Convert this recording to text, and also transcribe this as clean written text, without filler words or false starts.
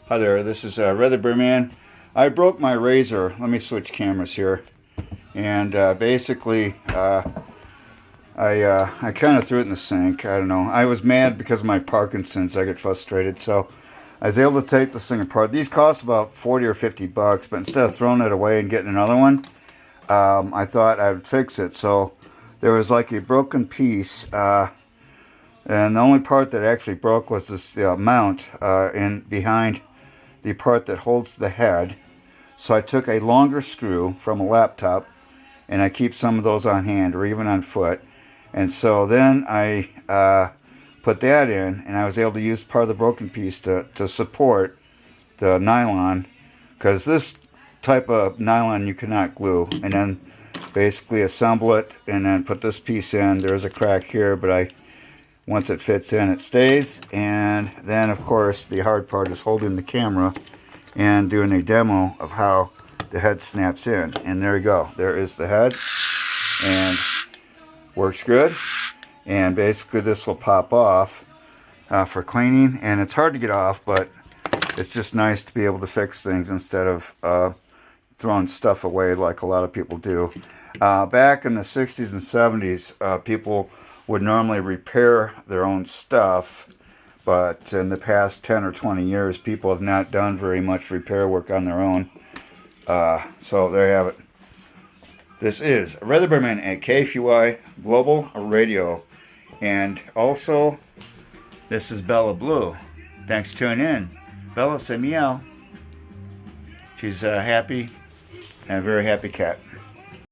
Hi there, this is Rotery Man. I broke my razor. Let me switch cameras here. And basically, I kind of threw it in the sink. I don't know. I was mad because of my Parkinson's. I get frustrated. So I was able to take this thing apart. These cost about 40 or 50 bucks, but instead of throwing it away and getting another one, I thought I would fix it. So there was like a broken piece. And the only part that actually broke was this mount in behind the part that holds the head. So I took a longer screw from a laptop, and I keep some of those on hand or even on foot. And so then I put that in, and I was able to use part of the broken piece to support the nylon, because this type of nylon you cannot glue. And then basically assemble it and then put this piece in. There's a crack here, but once it fits in, it stays. And then, of course, the hard part is holding the camera and doing a demo of how the head snaps in. And there you go. There is the head. And works good. And basically, this will pop off for cleaning. And it's hard to get off, but it's just nice to be able to fix things instead of throwing stuff away like a lot of people do. Back in the 60s and 70s, people would normally repair their own stuff, but in the past 10 or 20 years, people have not done very much repair work on their own. So there you have it. This is Rotery Man at KFUI Global Radio. And also, this is Bella Blue. Thanks for tuning in. Bella, say meow. She's happy and a very happy cat.